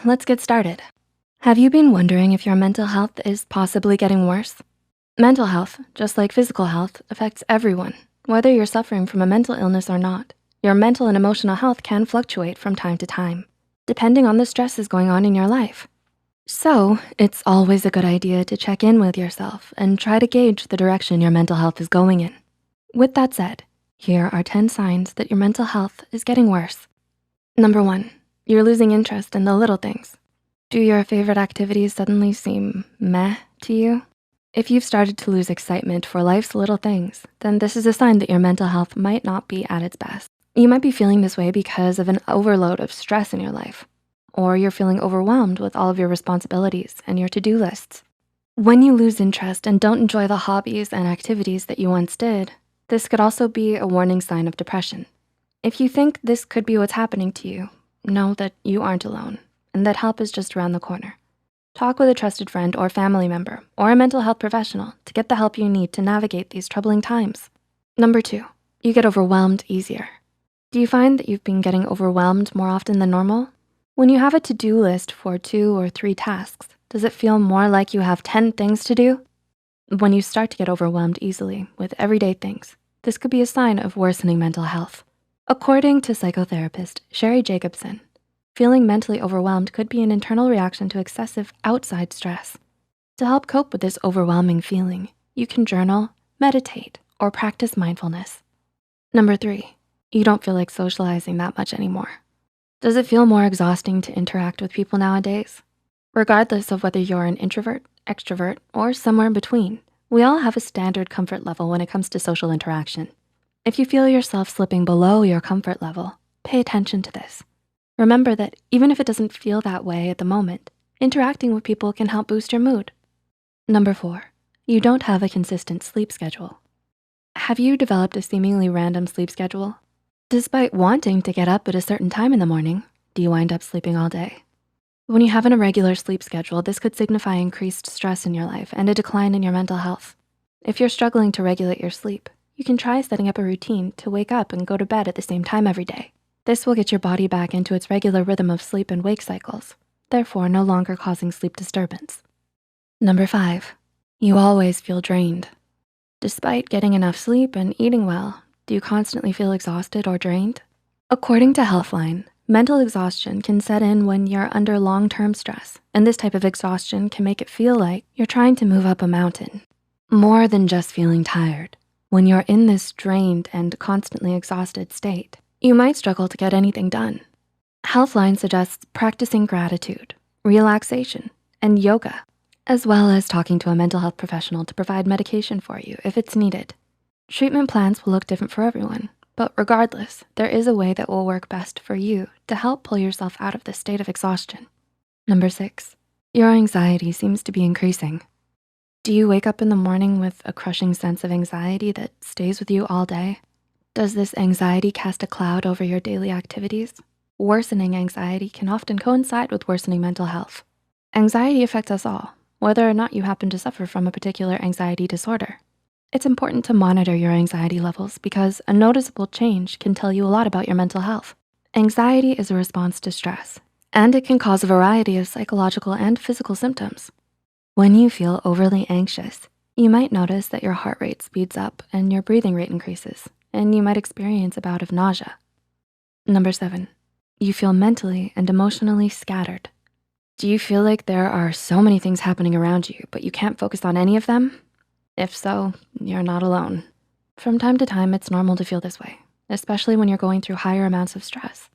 let's get started. Have you been wondering if your mental health is possibly getting worse? Mental health, just like physical health, affects everyone. Whether you're suffering from a mental illness or not, your mental and emotional health can fluctuate from time to time, depending on the stresses going on in your life. So it's always a good idea to check in with yourself and try to gauge the direction your mental health is going in. With that said, here are 10 signs that your mental health is getting worse. Number 1, you're losing interest in the little things. Do your favorite activities suddenly seem meh to you? If you've started to lose excitement for life's little things, then this is a sign that your mental health might not be at its best. You might be feeling this way because of an overload of stress in your life, or you're feeling overwhelmed with all of your responsibilities and your to-do lists. When you lose interest and don't enjoy the hobbies and activities that you once did, this could also be a warning sign of depression. If you think this could be what's happening to you, know that you aren't alone and that help is just around the corner. Talk with a trusted friend or family member or a mental health professional to get the help you need to navigate these troubling times. Number 2, you get overwhelmed easier. Do you find that you've been getting overwhelmed more often than normal? When you have a to-do list for 2 or 3 tasks, does it feel more like you have 10 things to do? When you start to get overwhelmed easily with everyday things, this could be a sign of worsening mental health. According to psychotherapist Sherry Jacobson, feeling mentally overwhelmed could be an internal reaction to excessive outside stress. To help cope with this overwhelming feeling, you can journal, meditate, or practice mindfulness. Number 3, you don't feel like socializing that much anymore. Does it feel more exhausting to interact with people nowadays? Regardless of whether you're an introvert, extrovert, or somewhere in between, we all have a standard comfort level when it comes to social interaction. If you feel yourself slipping below your comfort level, pay attention to this. Remember that even if it doesn't feel that way at the moment, interacting with people can help boost your mood. Number 4, you don't have a consistent sleep schedule. Have you developed a seemingly random sleep schedule? Despite wanting to get up at a certain time in the morning, do you wind up sleeping all day? When you have an irregular sleep schedule, this could signify increased stress in your life and a decline in your mental health. If you're struggling to regulate your sleep, you can try setting up a routine to wake up and go to bed at the same time every day. This will get your body back into its regular rhythm of sleep and wake cycles, therefore no longer causing sleep disturbance. Number 5, you always feel drained. Despite getting enough sleep and eating well, do you constantly feel exhausted or drained? According to Healthline, mental exhaustion can set in when you're under long-term stress, and this type of exhaustion can make it feel like you're trying to move up a mountain. More than just feeling tired, when you're in this drained and constantly exhausted state, you might struggle to get anything done. Healthline suggests practicing gratitude, relaxation, and yoga, as well as talking to a mental health professional to provide medication for you if it's needed. Treatment plans will look different for everyone, but regardless, there is a way that will work best for you to help pull yourself out of this state of exhaustion. Number 6, your anxiety seems to be increasing. Do you wake up in the morning with a crushing sense of anxiety that stays with you all day? Does this anxiety cast a cloud over your daily activities? Worsening anxiety can often coincide with worsening mental health. Anxiety affects us all, whether or not you happen to suffer from a particular anxiety disorder. It's important to monitor your anxiety levels because a noticeable change can tell you a lot about your mental health. Anxiety is a response to stress, and it can cause a variety of psychological and physical symptoms. When you feel overly anxious, you might notice that your heart rate speeds up and your breathing rate increases, and you might experience a bout of nausea. Number 7, you feel mentally and emotionally scattered. Do you feel like there are so many things happening around you, but you can't focus on any of them? If so, you're not alone. From time to time, it's normal to feel this way, especially when you're going through higher amounts of stress.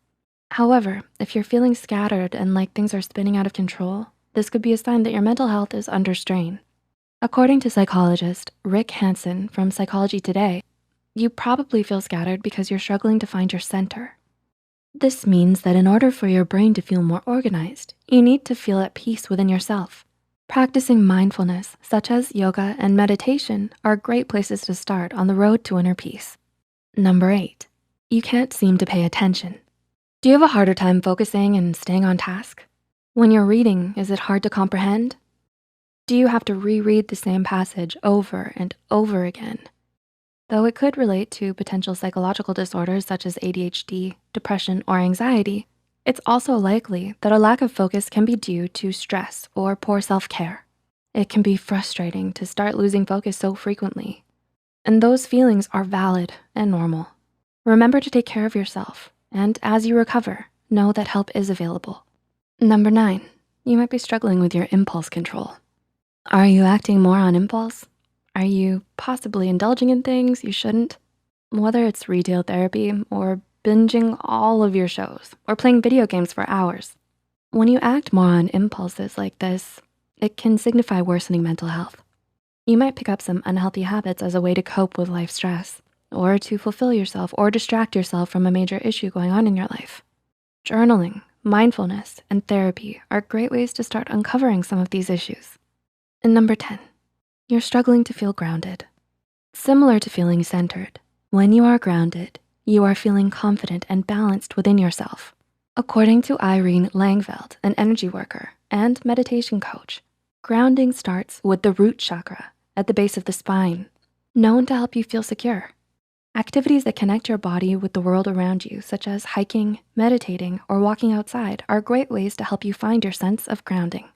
However, if you're feeling scattered and like things are spinning out of control, this could be a sign that your mental health is under strain. According to psychologist Rick Hansen from Psychology Today, you probably feel scattered because you're struggling to find your center. This means that in order for your brain to feel more organized, you need to feel at peace within yourself. Practicing mindfulness, such as yoga and meditation, are great places to start on the road to inner peace. Number 8, you can't seem to pay attention. Do you have a harder time focusing and staying on task? When you're reading, is it hard to comprehend? Do you have to reread the same passage over and over again? Though it could relate to potential psychological disorders such as ADHD, depression, or anxiety, It's also likely that a lack of focus can be due to stress or poor self-care. It can be frustrating to start losing focus so frequently, and those feelings are valid and normal. Remember to take care of yourself, and as you recover, know that help is available. Number 9, you might be struggling with your impulse control. Are you acting more on impulse? Are you possibly indulging in things you shouldn't? Whether it's retail therapy or binging all of your shows or playing video games for hours. When you act more on impulses like this, it can signify worsening mental health. You might pick up some unhealthy habits as a way to cope with life stress, or to fulfill yourself or distract yourself from a major issue going on in your life. Journaling, mindfulness, and therapy are great ways to start uncovering some of these issues. And number 10, you're struggling to feel grounded. Similar to feeling centered, when you are grounded, you are feeling confident and balanced within yourself. According to Irene Langveld, an energy worker and meditation coach, grounding starts with the root chakra at the base of the spine, known to help you feel secure. Activities that connect your body with the world around you, such as hiking, meditating, or walking outside, are great ways to help you find your sense of grounding.